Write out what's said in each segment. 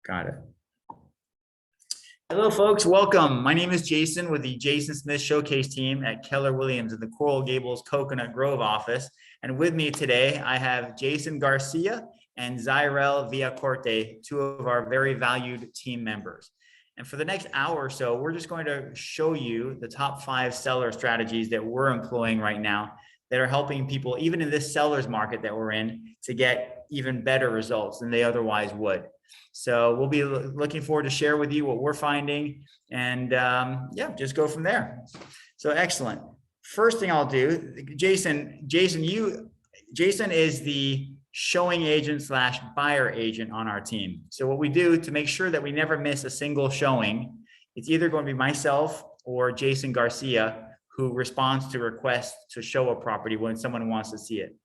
Got it. Hello, folks. Welcome. My name is Jason with the Jason Smith Showcase team at Keller Williams in the Coral Gables Coconut Grove office. And with me today, I have Jason Garcia and Zyrel Villacorte, two of our very valued team members. And for the next hour or so, we're just going to show you the top 5 seller strategies that we're employing right now that are helping people, even in this seller's market that we're in, to get even better results than they otherwise would. So we'll be looking forward to share with you what we're finding, and yeah, just go from there. So excellent. First thing I'll do, Jason is the showing agent / buyer agent on our team. So what we do to make sure that we never miss a single showing, it's either going to be myself or Jason Garcia who responds to requests to show a property when someone wants to see it.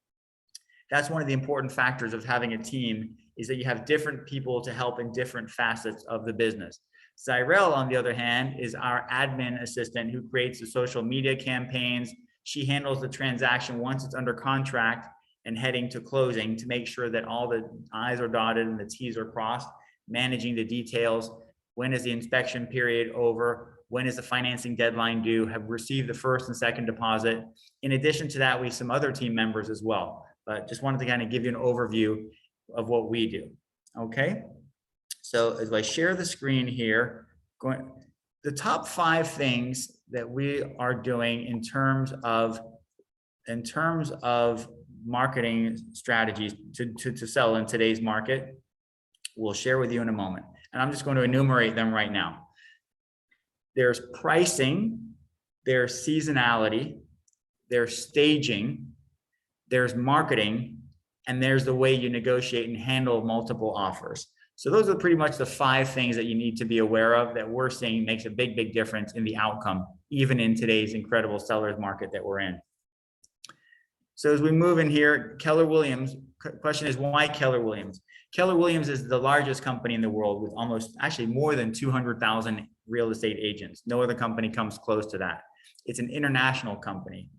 That's one of the important factors of having a team, is that you have different people to help in different facets of the business. Zyrel, on the other hand, is our admin assistant who creates the social media campaigns. She handles the transaction once it's under contract and heading to closing to make sure that all the I's are dotted and the T's are crossed, managing the details. When is the inspection period over? When is the financing deadline due? Have received the first and second deposit. In addition to that, we have some other team members as well. But just wanted to kind of give you an overview of what we do. Okay. So as I share the screen here, the top 5 things that we are doing in terms of marketing strategies to sell in today's market, we'll share with you in a moment. And I'm just going to enumerate them right now. There's pricing, there's seasonality, there's staging, there's marketing, and there's the way you negotiate and handle multiple offers. So those are pretty much the 5 things that you need to be aware of that we're seeing makes a big, big difference in the outcome, even in today's incredible seller's market that we're in. So as we move in here, Keller Williams, question is, why Keller Williams? Keller Williams is the largest company in the world with actually more than 200,000 real estate agents. No other company comes close to that. It's an international company.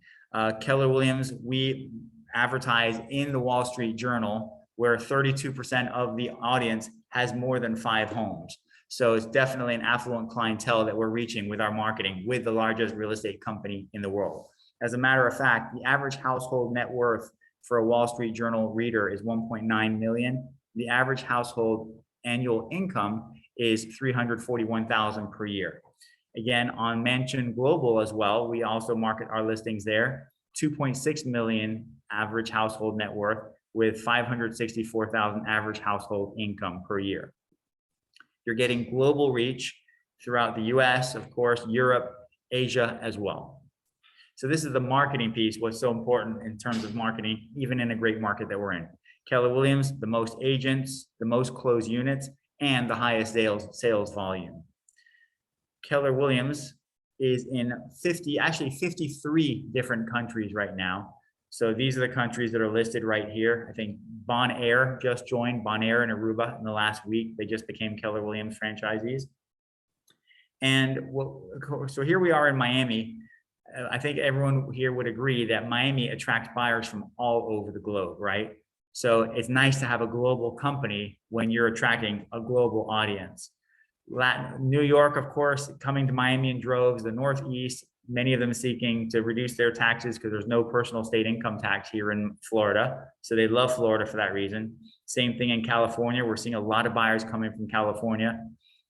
Keller Williams, we advertise in the Wall Street Journal, where 32% of the audience has more than 5 homes. So it's definitely an affluent clientele that we're reaching with our marketing with the largest real estate company in the world. As a matter of fact, the average household net worth for a Wall Street Journal reader is 1.9 million. The average household annual income is $341,000 per year. Again, on Mansion Global as well, we also market our listings there. 2.6 million average household net worth with 564,000 average household income per year. You're getting global reach throughout the US, of course, Europe, Asia as well. So this is the marketing piece, what's so important in terms of marketing, even in a great market that we're in. Keller Williams, the most agents, the most closed units, and the highest sales volume. Keller Williams is in 53 different countries right now. So these are the countries that are listed right here. I think Bonaire just joined, Bonaire and Aruba in the last week. They just became Keller Williams franchisees. And so here we are in Miami. I think everyone here would agree that Miami attracts buyers from all over the globe, right? So it's nice to have a global company when you're attracting a global audience. New York, of course, coming to Miami in droves, the Northeast, many of them seeking to reduce their taxes because there's no personal state income tax here in Florida. So they love Florida for that reason. Same thing in California. We're seeing a lot of buyers coming from California.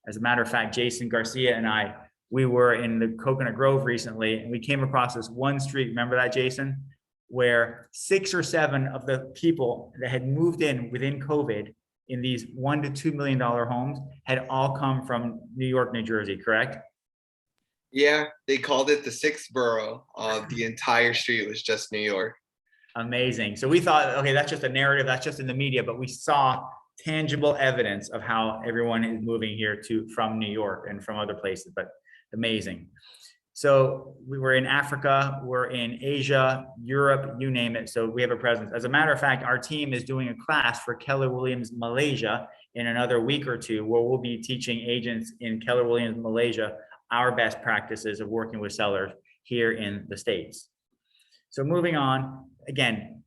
As a matter of fact, Jason Garcia and I, we were in the Coconut Grove recently, and we came across this one street. Remember that, Jason? Where 6 or 7 of the people that had moved in within COVID in these $1 to $2 million homes had all come from New York, New Jersey, correct? Yeah, they called it the 6th borough. The entire street was just New York. Amazing. So we thought, okay, that's just a narrative, that's just in the media, but we saw tangible evidence of how everyone is moving here from New York and from other places, but amazing. So we were in Africa, we're in Asia, Europe, you name it. So we have a presence. As a matter of fact, our team is doing a class for Keller Williams Malaysia in another week or two, where we'll be teaching agents in Keller Williams Malaysia our best practices of working with sellers here in the States. So moving on, again,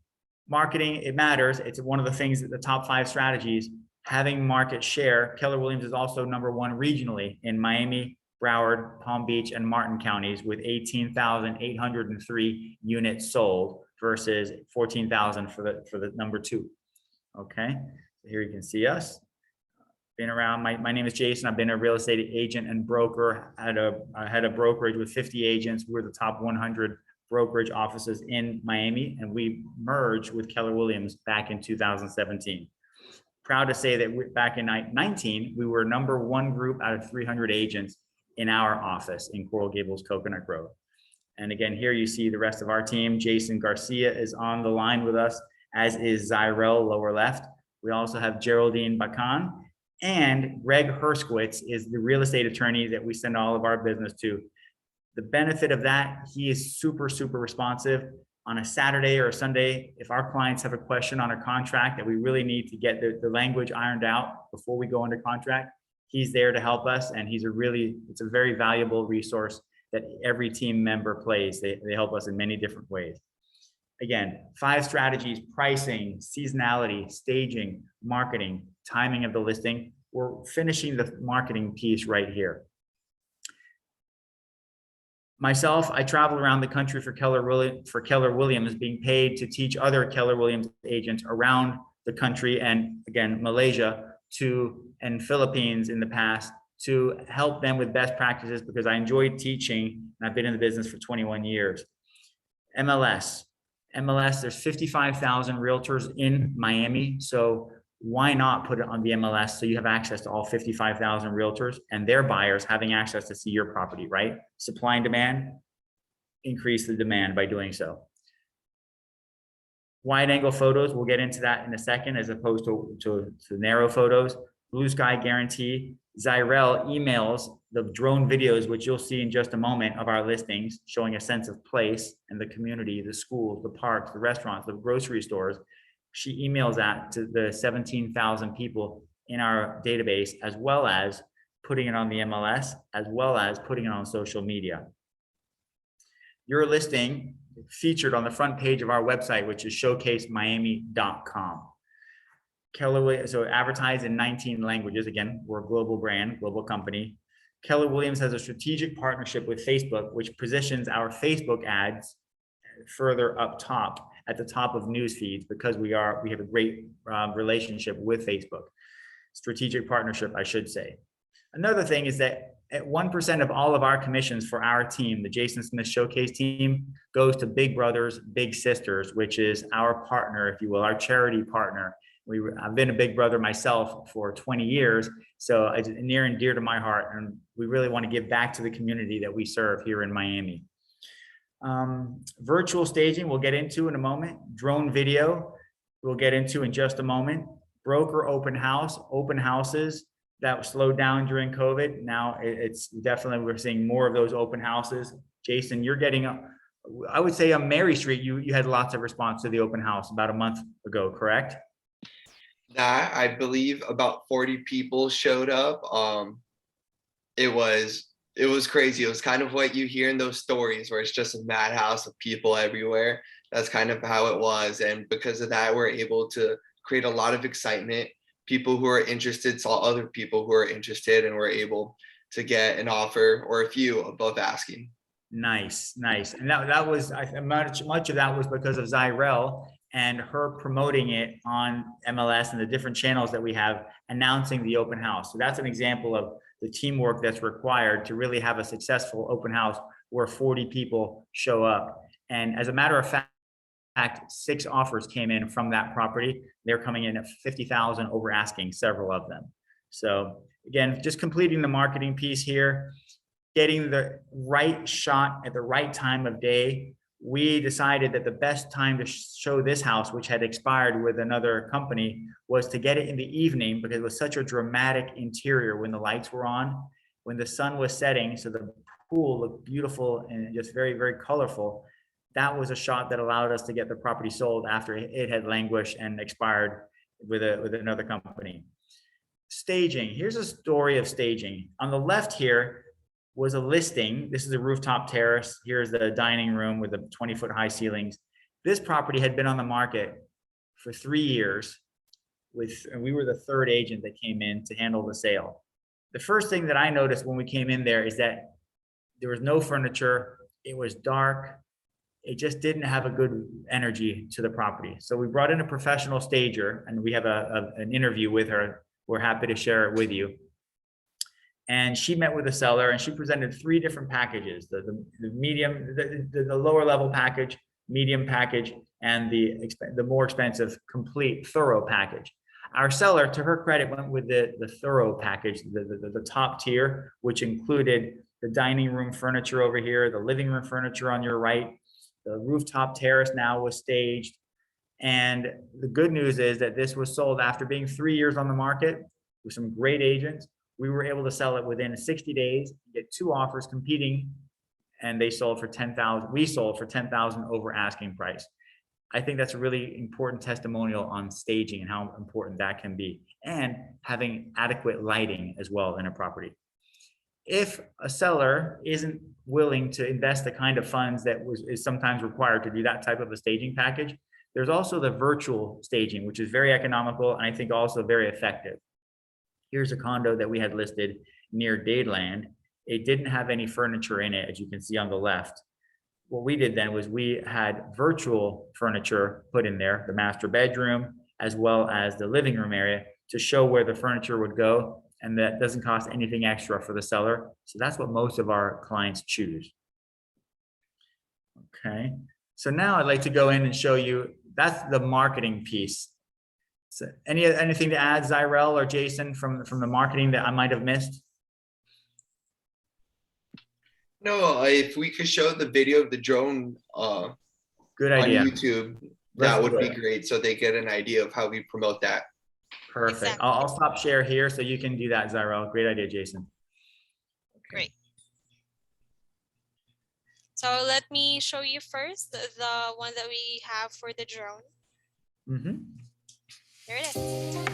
marketing, it matters. It's one of the things that the top 5 strategies. having market share, Keller Williams is also number one regionally in Miami, Broward, Palm Beach, and Martin counties with 18,803 units sold versus 14,000 for the number two. Okay, so here you can see us. Been around. My name is Jason. I've been a real estate agent and broker. I had a brokerage with 50 agents. We're the top 100 brokerage offices in Miami, and we merged with Keller Williams back in 2017. Proud to say that back in 2019, we were number one group out of 300 agents in our office in Coral Gables, Coconut Grove. And again, here you see the rest of our team. Jason Garcia is on the line with us, as is Zyrell, lower left. We also have Geraldine Bacan, and Greg Herskowitz is the real estate attorney that we send all of our business to. The benefit of that, he is super, super responsive. On a Saturday or a Sunday, if our clients have a question on a contract that we really need to get the language ironed out before we go into contract, he's there to help us, and it's a very valuable resource that every team member plays. They help us in many different ways. Again, 5 strategies: pricing, seasonality, staging, marketing, timing of the listing. We're finishing the marketing piece right here. Myself, I travel around the country for Keller Williams, being paid to teach other Keller Williams agents around the country, and again, Malaysia and Philippines in the past, to help them with best practices, because I enjoy teaching and I've been in the business for 21 years. MLS, there's 55,000 realtors in Miami. So why not put it on the MLS so you have access to all 55,000 realtors and their buyers having access to see your property, right? Supply and demand, increase the demand by doing so. Wide angle photos, we'll get into that in a second, as opposed to narrow photos. Blue sky guarantee. Zyrell emails the drone videos, which you'll see in just a moment, of our listings, showing a sense of place and the community, the schools, the parks, the restaurants, the grocery stores. She emails that to the 17,000 people in our database, as well as putting it on the MLS, as well as putting it on social media. Your listing featured on the front page of our website, which is showcasemiami.com. Keller, so advertised in 19 languages. Again, we're a global brand, global company. Keller Williams has a strategic partnership with Facebook, which positions our Facebook ads further up top, at the top of news feeds, because we have a great relationship with Facebook. Strategic partnership, I should say. Another thing is that at 1% of all of our commissions for our team, the Jason Smith Showcase team, goes to Big Brothers Big Sisters, which is our partner, if you will, our charity partner. I've been a Big Brother myself for 20 years, so it's near and dear to my heart, and we really want to give back to the community that we serve here in Miami. Virtual staging, we'll get into in a moment. Drone video, we'll get into in just a moment. Broker open houses that slowed down during COVID. Now it's definitely, we're seeing more of those open houses. Jason, you're getting, I would say on Mary Street, you had lots of response to the open house about a month ago, correct? I believe about 40 people showed up. It was crazy. It was kind of what you hear in those stories where it's just a madhouse of people everywhere. That's kind of how it was. And because of that, we're able to create a lot of excitement. People who are interested saw other people who are interested, and were able to get an offer or a few above asking. Nice. And that was, much of that was because of Zyrell and her promoting it on MLS and the different channels that we have, announcing the open house. So that's an example of the teamwork that's required to really have a successful open house where 40 people show up. And as a matter of fact, 6 offers came in from that property. They're coming in at 50,000 over asking, several of them. So again, just completing the marketing piece here, getting the right shot at the right time of day. We decided that the best time to show this house, which had expired with another company, was to get it in the evening, because it was such a dramatic interior when the lights were on, when the sun was setting. So the pool looked beautiful and just very, very colorful. That was a shot that allowed us to get the property sold after it had languished and expired with another company. Staging. Here's a story of staging. On the left here was a listing. This is a rooftop terrace. Here's the dining room with the 20-foot high ceilings. This property had been on the market for 3 years. and we were the third agent that came in to handle the sale. The first thing that I noticed when we came in there is that there was no furniture. It was dark. It just didn't have a good energy to the property. So we brought in a professional stager, and we have an interview with her. We're happy to share it with you. And she met with the seller, and she presented 3 different packages: the medium, the lower level package, medium package, and the more expensive, complete, thorough package. Our seller, to her credit, went with the thorough package, the top tier, which included the dining room furniture over here, the living room furniture on your right. The rooftop terrace now was staged. And the good news is that this was sold after being 3 years on the market with some great agents. We were able to sell it within 60 days, get 2 offers competing, and they sold for $10,000. We sold for $10,000 over asking price. I think that's a really important testimonial on staging and how important that can be, and having adequate lighting as well in a property. If a seller isn't willing to invest the kind of funds that is sometimes required to do that type of a staging package, there's also the virtual staging, which is very economical and I think also very effective. Here's a condo that we had listed near Dadeland. It didn't have any furniture in it, as you can see on the left. What we did then was we had virtual furniture put in there, the master bedroom, as well as the living room area, to show where the furniture would go. And that doesn't cost anything extra for the seller. So that's what most of our clients choose. Okay, so now I'd like to go in and show you, that's the marketing piece. So anything to add, Zyrel or Jason, from the marketing that I might have missed? No, if we could show the video of the drone Good on idea. YouTube, Let's that would do be it. great, so they get an idea of how we promote that. Perfect. Exactly. I'll stop share here so you can do that, Zyrel. Great idea, Jason. Okay. Great. So let me show you first the one that we have for the drone. Mm-hmm. There it is.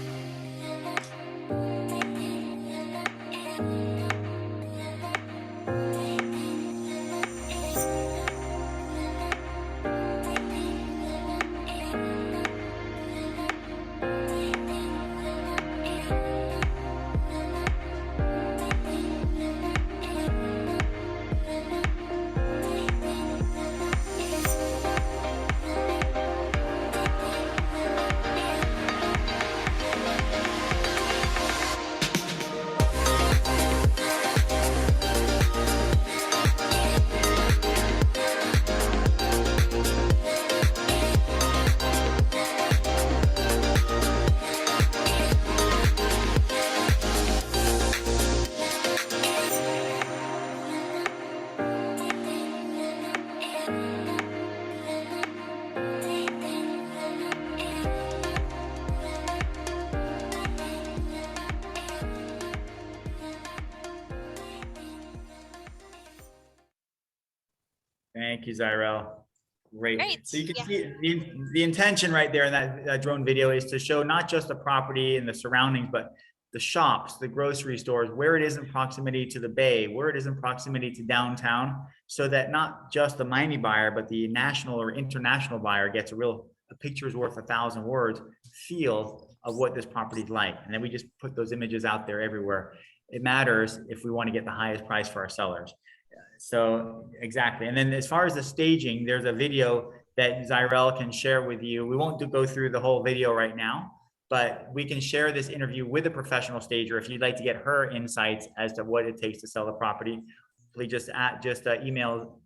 Thank you, Zyrel. Great. Great, So you can yeah. see the intention right there in that drone video is to show not just the property and the surroundings, but the shops, the grocery stores, where it is in proximity to the bay, where it is in proximity to downtown, so that not just the Miami buyer, but the national or international buyer gets a picture's worth 1,000 words feel of what this property is like. And then we just put those images out there everywhere. It matters if we want to get the highest price for our sellers. So exactly. And then as far as the staging, there's a video that Zyrel can share with you. We won't go through the whole video right now, but we can share this interview with a professional stager if you'd like to get her insights as to what it takes to sell a property. Please just email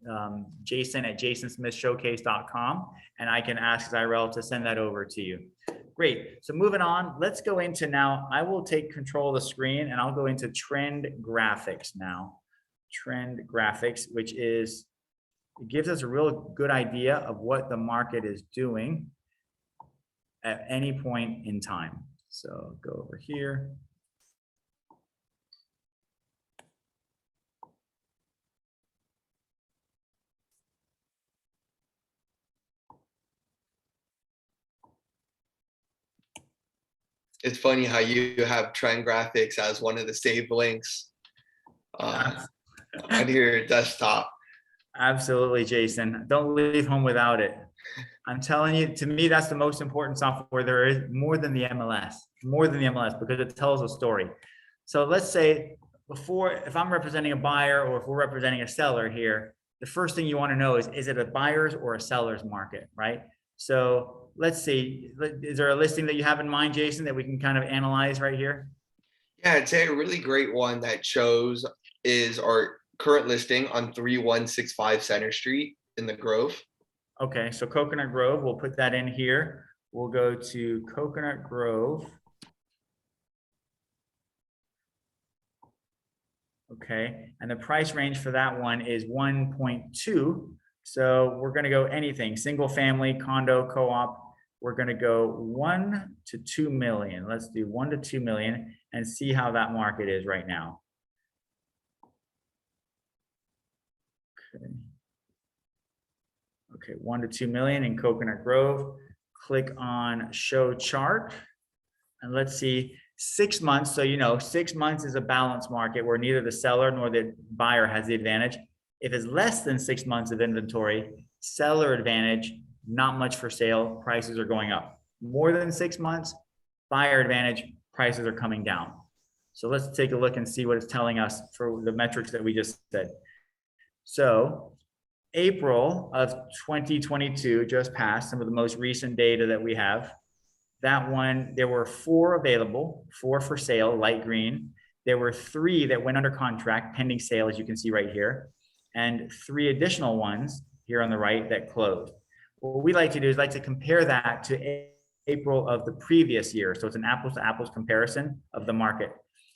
Jason at jasonsmithshowcase.com, and I can ask Zyrel to send that over to you. Great. So moving on, let's go into now. I will take control of the screen and I'll go into trend graphics now. Trend graphics, which is, it gives us a real good idea of what the market is doing at any point in time. So go over here. It's funny how you have trend graphics as one of the saved links on your desktop. Absolutely, Jason. Don't leave home without it. I'm telling you, to me, that's the most important software there is, more than the MLS, because it tells a story. So let's say if I'm representing a buyer or if we're representing a seller here, the first thing you want to know is it a buyer's or a seller's market, right? So let's see, is there a listing that you have in mind, Jason, that we can kind of analyze right here? Yeah, I'd say a really great one that shows is our current listing on 3165 Center Street in the Grove. Okay, so Coconut Grove, we'll put that in here. We'll go to Coconut Grove. Okay, and the price range for that one is 1.2. So we're gonna go anything, single family, condo, co-op. We're gonna go 1 to 2 million. Let's do 1 to 2 million and see how that market is right now. Okay. Okay, 1 to 2 million in Coconut Grove. Click on show chart. And let's see, 6 months. So, 6 months is a balanced market where neither the seller nor the buyer has the advantage. If it's less than 6 months of inventory, seller advantage, not much for sale, prices are going up. More than 6 months, buyer advantage, prices are coming down. So let's take a look and see what it's telling us for the metrics that we just said. So April of 2022 just passed, some of the most recent data that we have. That one, there were 4 available, 4 for sale, light green. There were 3 that went under contract, pending sale, as you can see right here, and 3 additional ones here on the right that closed. What we like to do is like to compare that to April of the previous year. So it's an apples to apples comparison of the market.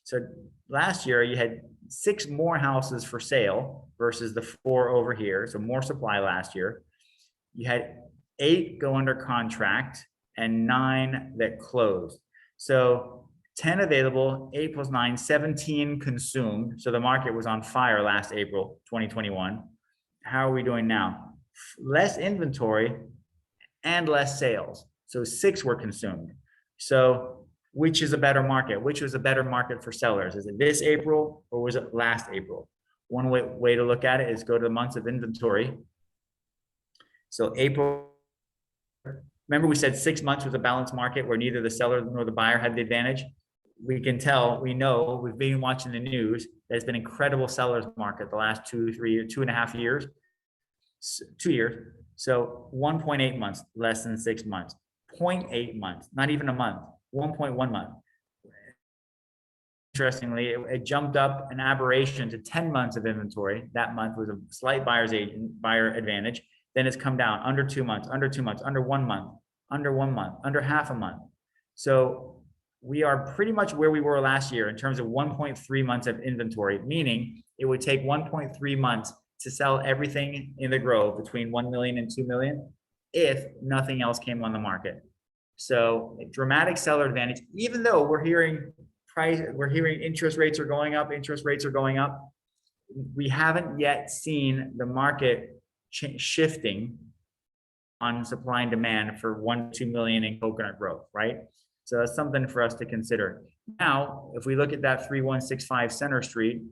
So last year you had 6 more houses for sale versus the 4 over here. So more supply last year. You had 8 go under contract and 9 that closed. So 10 available, 8 plus 9, 17 consumed. So the market was on fire last April 2021. How are we doing now? Less inventory and less sales. So 6 were consumed. So which is a better market? Which was a better market for sellers? Is it this April or was it last April? One way to look at it is go to the months of inventory. So April, remember we said 6 months was a balanced market where neither the seller nor the buyer had the advantage. We can tell, we know, we've been watching the news, that it's been incredible seller's market the last 2.5 years, 2 years. So 1.8 months, less than 6 months, 0.8 months, not even a month, 1.1 month. Interestingly, it jumped up an aberration to 10 months of inventory. That month was a slight buyer advantage. Then it's come down under 2 months, under 2 months, under 1 month, under 1 month, under half a month. So we are pretty much where we were last year in terms of 1.3 months of inventory, meaning it would take 1.3 months to sell everything in the Grove between 1 million and 2 million if nothing else came on the market. So a dramatic seller advantage, even though we're hearing interest rates are going up, we haven't yet seen the market shifting on supply and demand for 1 to 2 million in Coconut Grove, right? So that's something for us to consider. Now, if we look at that 3165 Center Street,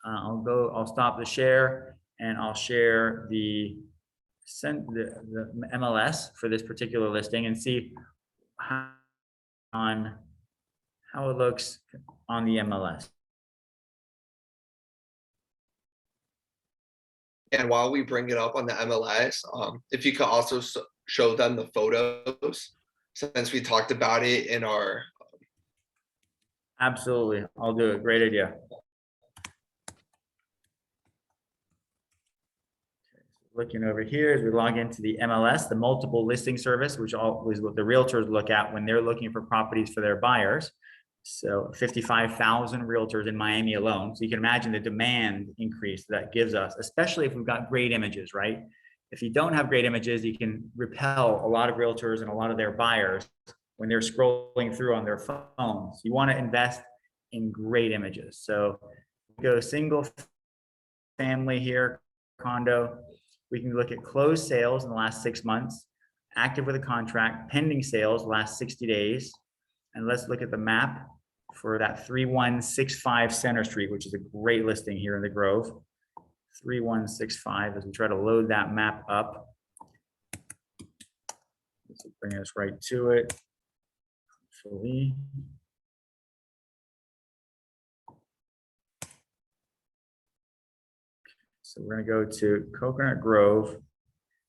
I'll stop the share and I'll share the MLS for this particular listing and see how it looks on the MLS. And while we bring it up on the MLS, if you could also show them the photos, since we talked about it in our. Absolutely, I'll do it. Great idea. Looking over here as we log into the MLS, the multiple listing service, which always what the realtors look at when they're looking for properties for their buyers. So 55,000 realtors in Miami alone. So you can imagine the demand increase that gives us, especially if we've got great images, right? If you don't have great images, you can repel a lot of realtors and a lot of their buyers when they're scrolling through on their phones. You want to invest in great images. So go single family here, condo. We can look at closed sales in the last 6 months, active with a contract, pending sales last 60 days. And let's look at the map for that 3165 Center Street, which is a great listing here in the Grove. 3165, as we try to load that map up. This will bring us right to it. Hopefully. So we're gonna go to Coconut Grove.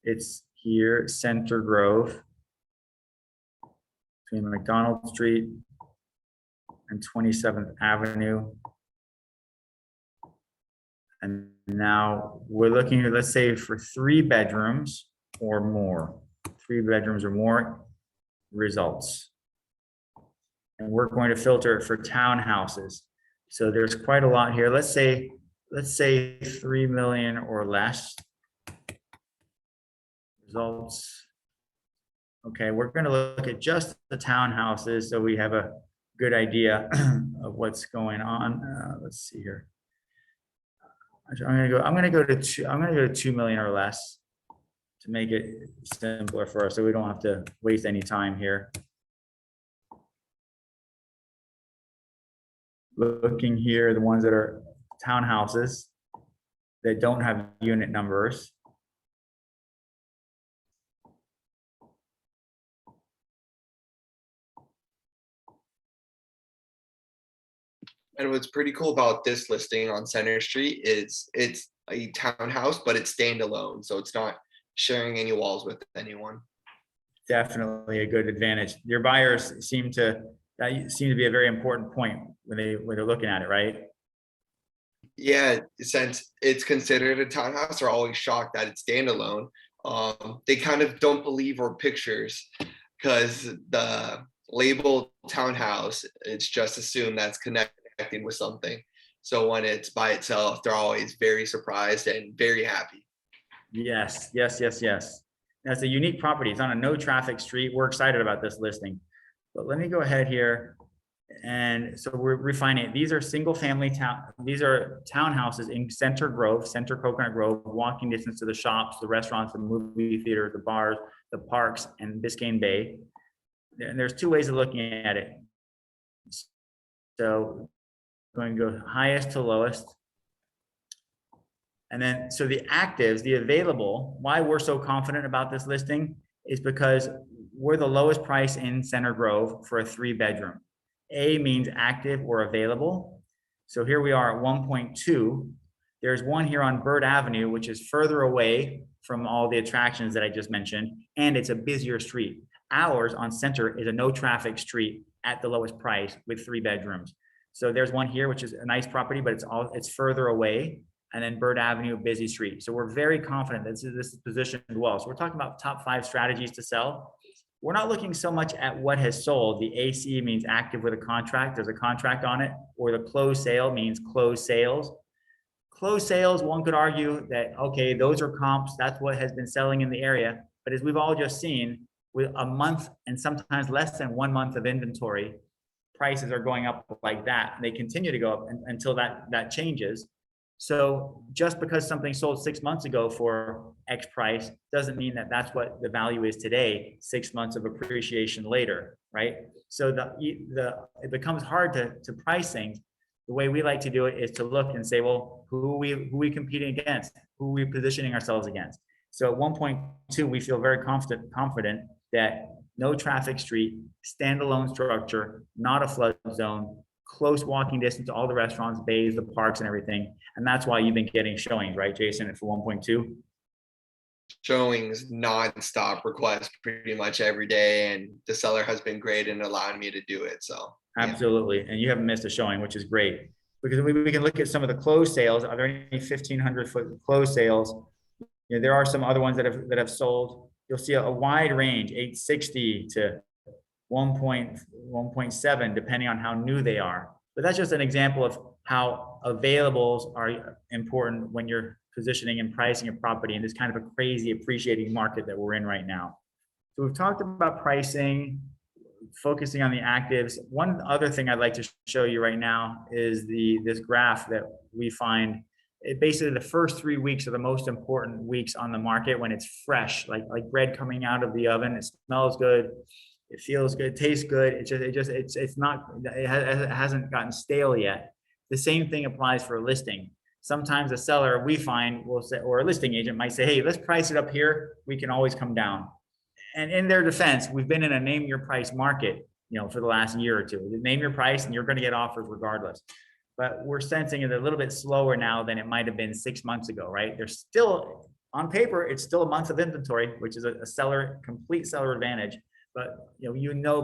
It's here, Center Grove, between McDonald Street and 27th Avenue. And now we're looking at, let's say, for 3 bedrooms or more, 3 bedrooms or more results. And we're going to filter it for townhouses. So there's quite a lot here. Let's say 3 million or less results. Okay, we're going to look at just the townhouses so we have a good idea of what's going on. Let's see here. I'm going to go to 2 million or less to make it simpler for us so we don't have to waste any time here. Looking here, the ones that are townhouses that don't have unit numbers. And what's pretty cool about this listing on Center Street is it's a townhouse, but it's standalone. So it's not sharing any walls with anyone. Definitely a good advantage. Your buyers that seem to be a very important point when they're looking at it, right? Yeah, since it's considered a townhouse, they're always shocked that it's standalone. They kind of don't believe our pictures because the label townhouse, it's just assumed that's connecting with something. So when it's by itself, they're always very surprised and very happy. Yes. That's a unique property. It's on a no traffic street. We're excited about this listing. But let me go ahead here. And so we're refining it. These are single family these are townhouses in Center Grove, Center Coconut Grove, walking distance to the shops, the restaurants, the movie theaters, the bars, the parks, and Biscayne Bay. And there's 2 ways of looking at it. So I'm going to go highest to lowest. And then, so the actives, the available, why we're so confident about this listing is because we're the lowest price in Center Grove for a 3 bedroom. A means active or available. So here we are at 1.2. There's one here on Bird Avenue, which is further away from all the attractions that I just mentioned, and it's a busier street. Ours on Center is a no traffic street at the lowest price with 3 bedrooms. So there's one here, which is a nice property, but it's further away. And then Bird Avenue, busy street. So we're very confident that this is positioned well. So we're talking about top 5 strategies to sell. We're not looking so much at what has sold. The AC means active with a contract. There's a contract on it, or the closed sale means closed sales. Closed sales, one could argue that, okay, those are comps. That's what has been selling in the area. But as we've all just seen, with a month and sometimes less than 1 month of inventory, prices are going up like that. They continue to go up until that changes. So just because something sold 6 months ago for X price doesn't mean that that's what the value is today, 6 months of appreciation later, right? So it becomes hard to price things. The way we like to do it is to look and say, well, who are we competing against? Who are we positioning ourselves against? So at 1.2, we feel very confident that no traffic street, standalone structure, not a flood zone, close walking distance to all the restaurants, bays, the parks, and everything. And that's why you've been getting showings, right, Jason, for 1.2? Showings nonstop requests pretty much every day, and the seller has been great in allowing me to do it. So absolutely, and you haven't missed a showing, which is great, because we can look at some of the closed sales. Are there any 1,500-foot closed sales? You know, there are some other ones that have sold. You'll see a wide range, 860 to 1.7, depending on how new they are. But that's just an example of how availables are important when you're positioning and pricing a property in this kind of a crazy appreciating market that we're in right now. So we've talked about pricing, focusing on the actives. One other thing I'd like to show you right now is this graph that we find. Basically, the first 3 weeks are the most important weeks on the market when it's fresh, like bread coming out of the oven. It smells good, it feels good, it tastes good. It hasn't gotten stale yet. The same thing applies for a listing. Sometimes a seller, we find, will say, or a listing agent might say, hey, let's price it up here. We can always come down. and in their defense, we've been in a name your price market, for the last year or two. Name your price and you're going to get offers regardless. But we're sensing it a little bit slower now than it might have been 6 months ago, right? There's still, on paper, it's still a month of inventory, which is a complete seller advantage. But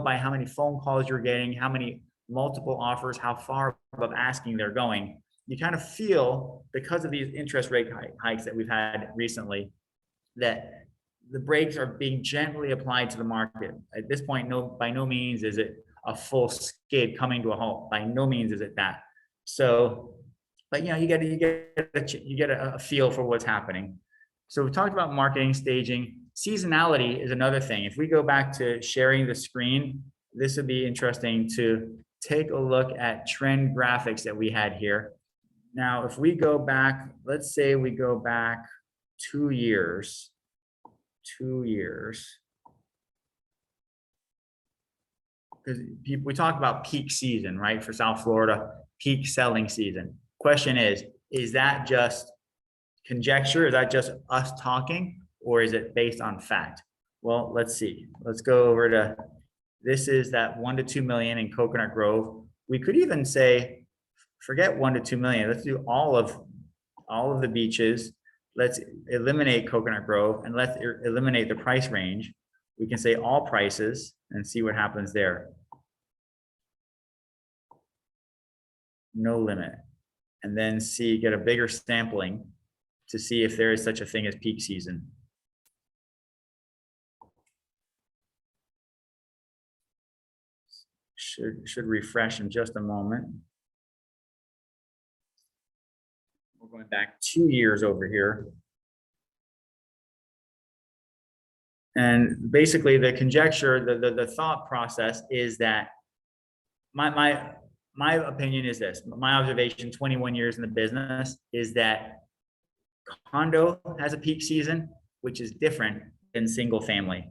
by how many phone calls you're getting, how many multiple offers, how far above asking they're going, you kind of feel, because of these interest rate hikes that we've had recently, that the brakes are being gently applied to the market. At this point, by no means is it a full skid coming to a halt. By no means is it that. So, but you get a feel for what's happening. So we talked about marketing, staging. Seasonality is another thing. If we go back to sharing the screen, this would be interesting to take a look at trend graphics that we had here. Now, if we go back, let's say we go back 2 years, because we talk about peak season, right? For South Florida, peak selling season. Question is that just conjecture? Is that just us talking, or is it based on fact? Well, let's see. Let's go over to, this is that 1 to 2 million in Coconut Grove. We could even say, forget 1 to 2 million. Let's do all of the beaches. Let's eliminate Coconut Grove and let's eliminate the price range. We can say all prices and see what happens there. No limit. And then get a bigger sampling to see if there is such a thing as peak season. Should refresh in just a moment. We're going back 2 years over here. And basically the conjecture, the thought process is that my opinion is this, my observation, 21 years in the business, is that condo has a peak season, which is different than single family.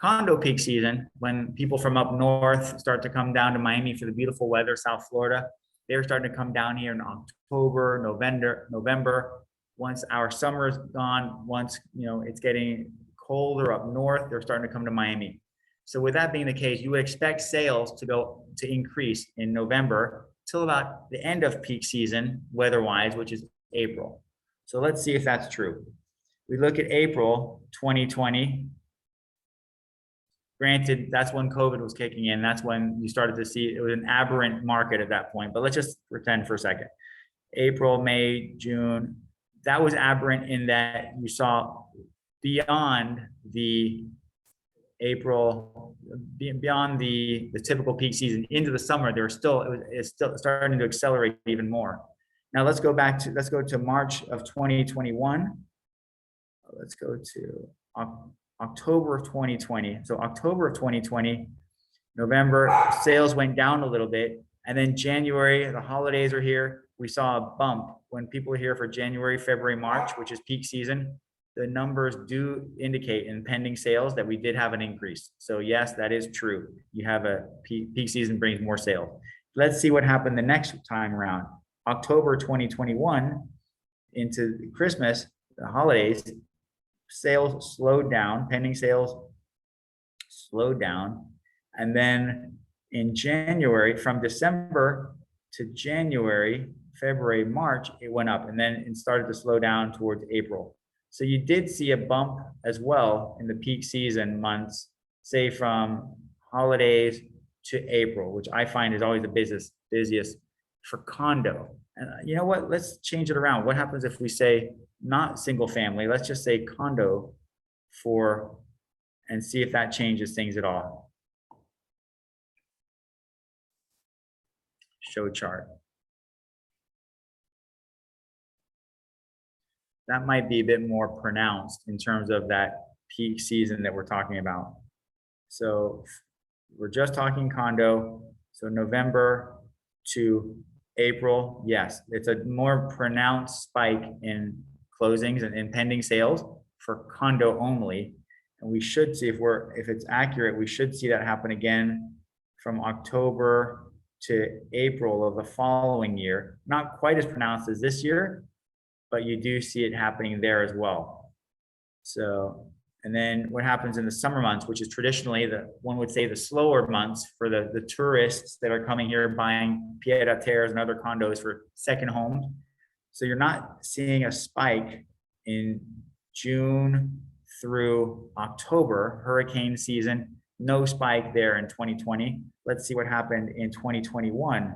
Condo peak season, when people from up north start to come down to Miami for the beautiful weather, South Florida, they're starting to come down here in October, November. Once our summer is gone, once it's getting colder up north, they're starting to come to Miami. So with that being the case, you would expect sales to increase in November till about the end of peak season, weather-wise, which is April. So let's see if that's true. We look at April 2020. Granted, that's when COVID was kicking in. That's when you started to see it was an aberrant market at that point. But let's just pretend for a second. April, May, June, that was aberrant in that you saw beyond the typical peak season into the summer, it's still starting to accelerate even more. Now let's go to March of 2021. Let's go to October of 2020. So October of 2020, November, sales went down a little bit. And then January, the holidays are here. We saw a bump when people are here for January, February, March, which is peak season. The numbers do indicate in pending sales that we did have an increase. So yes, that is true. You have a peak season brings more sales. Let's see what happened the next time around. October 2021 into Christmas, the holidays, sales slowed down, pending sales slowed down. And then in January, from December to January, February, March, it went up, and then it started to slow down towards April. So you did see a bump as well in the peak season months, say from holidays to April, which I find is always the busiest for condo. And you know what? Let's change it around. What happens if we say not single family? Let's just say condo and see if that changes things at all. Show chart. That might be a bit more pronounced in terms of that peak season that we're talking about. So we're just talking condo. So November to April, yes, it's a more pronounced spike in closings and in pending sales for condo only. And we should see if it's accurate, we should see that happen again from October to April of the following year. Not quite as pronounced as this year, but you do see it happening there as well. So, And then what happens in the summer months, which is traditionally one would say the slower months for the tourists that are coming here buying pied-à-terres and other condos for second homes. So you're not seeing a spike in June through October, hurricane season, no spike there in 2020. Let's see what happened in 2021.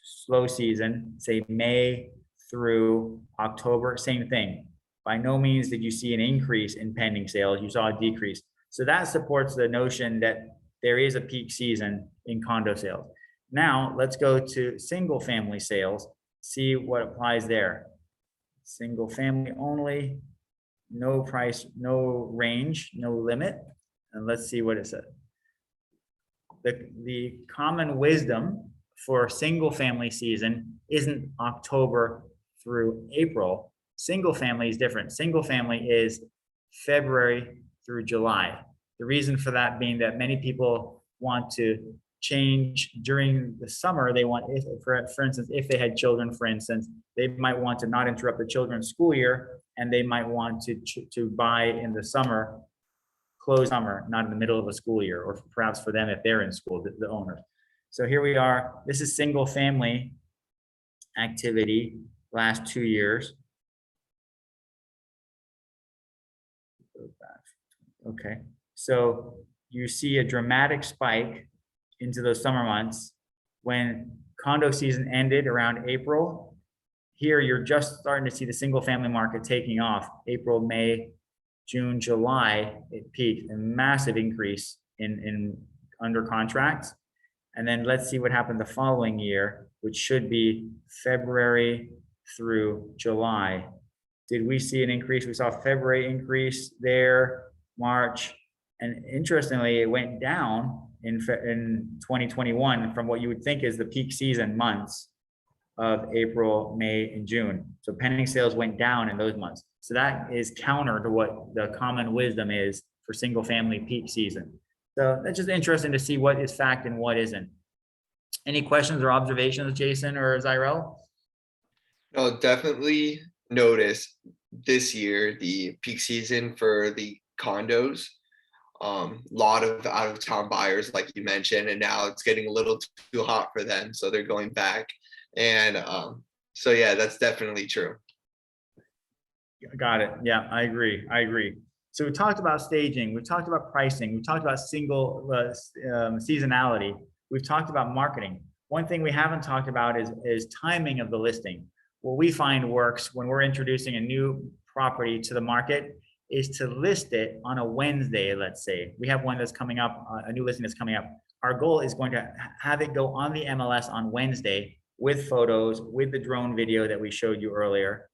Slow season, say May through October, same thing. By no means did you see an increase in pending sales, you saw a decrease. So that supports the notion that there is a peak season in condo sales. Now, let's go to single family sales, see what applies there. Single family only, no price, no range, no limit. And let's see what it says. The common wisdom for single family season isn't October through April. Single family is different. Single family is February through July. The reason for that being that many people want to change during the summer. They want, for instance, if they had children, for instance, they might want to not interrupt the children's school year, and they might want to buy in the summer, close summer, not in the middle of a school year, or perhaps for them if they're in school, the owners. So here we are. This is single family activity last 2 years. Okay, so you see a dramatic spike into those summer months when condo season ended around April. Here you're just starting to see the single family market taking off. April, May, June, July, it peaked, a massive increase in under contracts. And then let's see what happened the following year, which should be February through July. Did we see an increase? We saw February increase there, March, and interestingly, it went down in 2021 from what you would think is the peak season months of April, May, and June. So pending sales went down in those months. So that is counter to what the common wisdom is for single family peak season. So that's just interesting to see what is fact and what isn't. Any questions or observations, Jason or Zyrel? No, definitely notice this year the peak season for the condos. Lot of out of town buyers, like you mentioned, and now it's getting a little too hot for them, so they're going back. And so yeah, that's definitely true. Got it. Yeah, I agree. So we talked about staging, we've talked about pricing, we've talked about single seasonality, we've talked about marketing. One thing we haven't talked about is timing of the listing. What we find works when we're introducing a new property to the market is to list it on a Wednesday, let's say. We have one that's coming up, a new listing that's coming up. Our goal is going to have it go on the MLS on Wednesday with photos, with the drone video that we showed you earlier,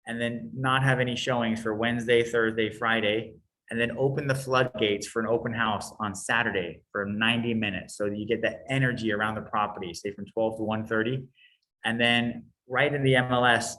and then not have any showings for Wednesday, Thursday, Friday, and then open the floodgates for an open house on Saturday for 90 minutes. So that you get that energy around the property, say from 12 to 1:30. And then right in the MLS,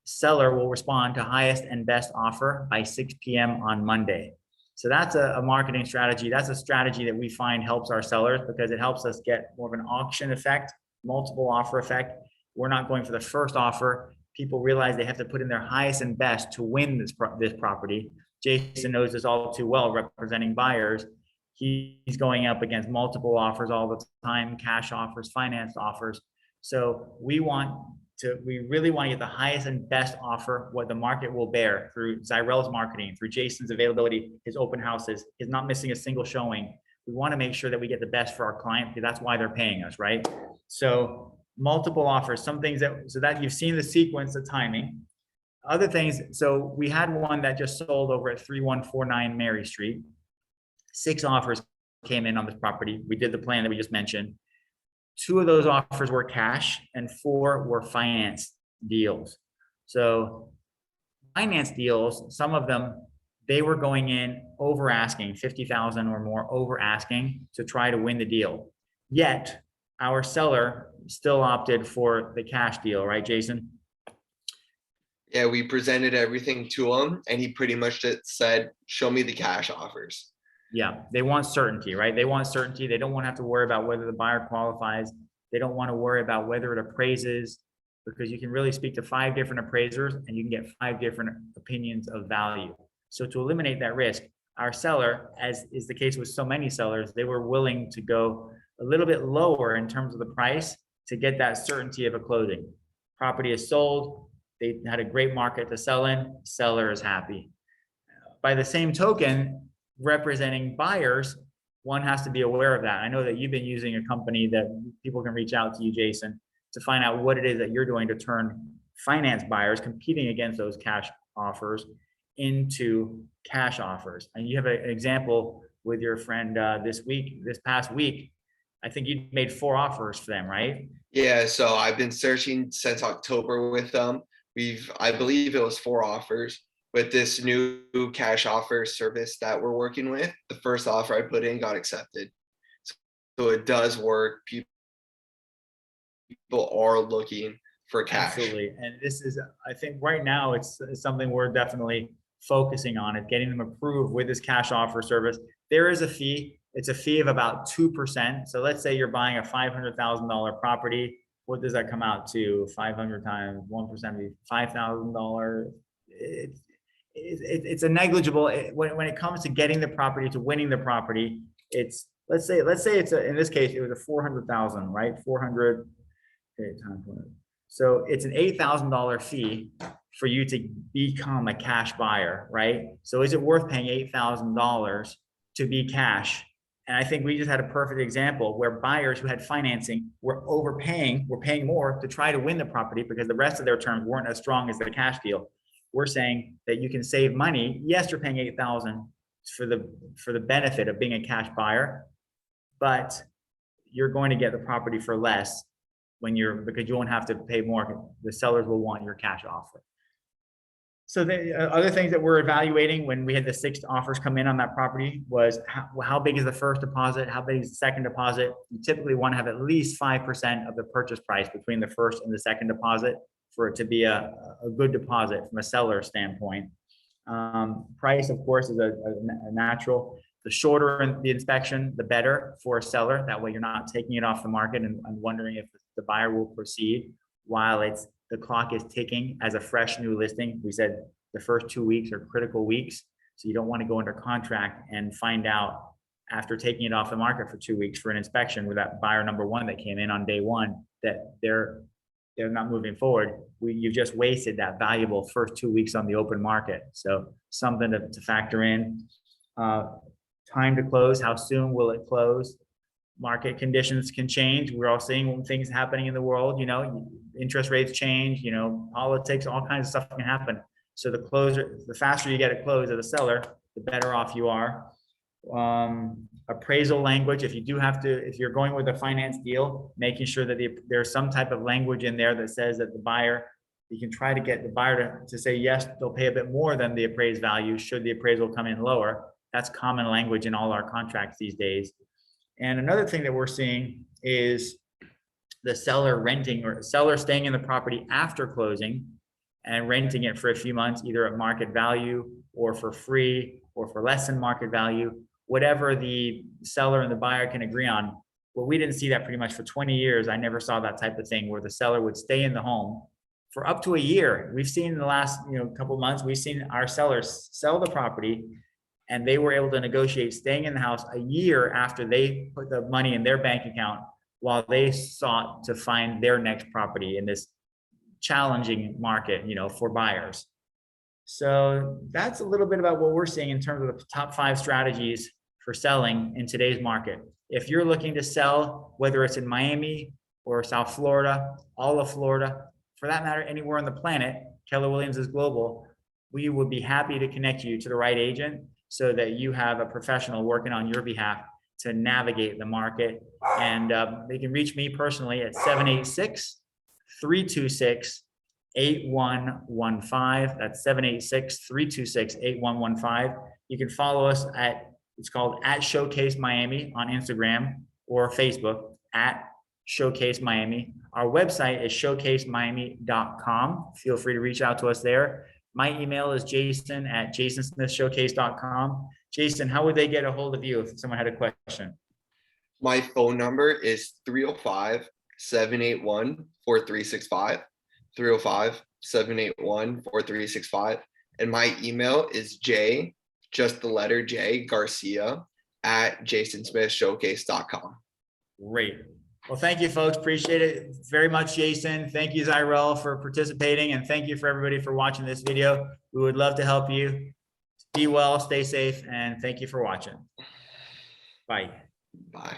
seller will respond to highest and best offer by 6 p.m. on Monday. So that's a marketing strategy. That's a strategy that we find helps our sellers because it helps us get more of an auction effect, multiple offer effect. We're not going for the first offer. People realize they have to put in their highest and best to win this property. Jason knows this all too well, representing buyers. He's going up against multiple offers all the time, cash offers, finance offers. So we really want to get the highest and best offer, what the market will bear through Zyrel's marketing, through Jason's availability, his open houses, his not missing a single showing. We want to make sure that we get the best for our client because that's why they're paying us, right? So multiple offers, some things so that you've seen the sequence, the timing. Other things, so we had one that just sold over at 3149 Mary Street. 6 offers came in on this property. We did the plan that we just mentioned. 2 of those offers were cash and 4 were finance deals. So finance deals, some of them, they were going in over asking, 50,000 or more over asking to try to win the deal. Yet our seller still opted for the cash deal, right, Jason? Yeah, we presented everything to him and he pretty much just said, show me the cash offers. Yeah, they want certainty, right? They want certainty. They don't want to have to worry about whether the buyer qualifies. They don't want to worry about whether it appraises, because you can really speak to 5 different appraisers and you can get 5 different opinions of value. So to eliminate that risk, our seller, as is the case with so many sellers, they were willing to go a little bit lower in terms of the price to get that certainty of a closing. Property is sold, they had a great market to sell in, seller is happy. By the same token, representing buyers, one has to be aware of that. I know that you've been using a company that people can reach out to you, Jason, to find out what it is that you're doing to turn finance buyers competing against those cash offers into cash offers. And you have an example with your friend this past week. I think you made 4 offers for them, right? Yeah, so I've been searching since October with them. I believe it was 4 offers with this new cash offer service that we're working with. The first offer I put in got accepted. So it does work. People are looking for cash. Absolutely. And this is, I think right now it's something we're definitely focusing on, is getting them approved with this cash offer service. There is a fee. It's a fee of about 2%. So let's say you're buying a $500,000 property. What does that come out to? 500 times 1% be $5,000. It's a negligible, when it comes to getting the property, to winning the property, it's, let's say it's in this case, it was a 400,000, right? 400, okay, times 1. So it's an $8,000 fee for you to become a cash buyer, right? So is it worth paying $8,000 to be cash? And I think we just had a perfect example where buyers who had financing were overpaying, were paying more to try to win the property because the rest of their terms weren't as strong as the cash deal. We're saying that you can save money. Yes, you're paying $8,000 for the benefit of being a cash buyer, but you're going to get the property for less because you won't have to pay more. The sellers will want your cash offer. So the other things that we're evaluating when we had the 6 offers come in on that property was how big is the first deposit? How big is the second deposit? You typically want to have at least 5% of the purchase price between the first and the second deposit for it to be a good deposit from a seller standpoint. Price, of course, is a natural. The shorter the inspection, the better for a seller. That way you're not taking it off the market and wondering if the buyer will proceed while the clock is ticking as a fresh new listing. We said the first 2 weeks are critical weeks. So you don't want to go under contract and find out after taking it off the market for 2 weeks for an inspection with that buyer number 1 that came in on day 1 that they're not moving forward. You've just wasted that valuable first 2 weeks on the open market. So something to factor in. Time to close, how soon will it close? Market conditions can change. We're all seeing things happening in the world, interest rates change, politics, all kinds of stuff can happen. So the faster you get it closed as a seller, the better off you are. Appraisal language, if you're going with a finance deal, making sure that there's some type of language in there that says that you can try to get the buyer to say, yes, they'll pay a bit more than the appraised value should the appraisal come in lower. That's common language in all our contracts these days. And another thing that we're seeing is the seller renting or seller staying in the property after closing and renting it for a few months, either at market value or for free or for less than market value, whatever the seller and the buyer can agree on. Well, we didn't see that pretty much for 20 years. I never saw that type of thing where the seller would stay in the home for up to a year. We've seen in the last couple of months, we've seen our sellers sell the property and they were able to negotiate staying in the house a year after they put the money in their bank account while they sought to find their next property in this challenging market, for buyers. So that's a little bit about what we're seeing in terms of the top 5 strategies for selling in today's market. If you're looking to sell, whether it's in Miami or South Florida, all of Florida, for that matter, anywhere on the planet, Keller Williams is global. We would be happy to connect you to the right agent so that you have a professional working on your behalf to navigate the market. And they can reach me personally at 786-326-8115. That's 786-326-8115. You can follow us it's called @Showcase Miami on Instagram or Facebook @Showcase Miami. Our website is showcasemiami.com. Feel free to reach out to us there. My email is jason@jasonsmithshowcase.com. Jason, how would they get a hold of you if someone had a question? My phone number is 305-781-4365. 305-781-4365. And my email is J, just the letter J, Garcia at jasonsmithshowcase.com. Great. Well, thank you, folks. Appreciate it very much, Jason. Thank you, Zyrell, for participating. And thank you for everybody for watching this video. We would love to help you. Be well, stay safe, and thank you for watching. Bye. Bye.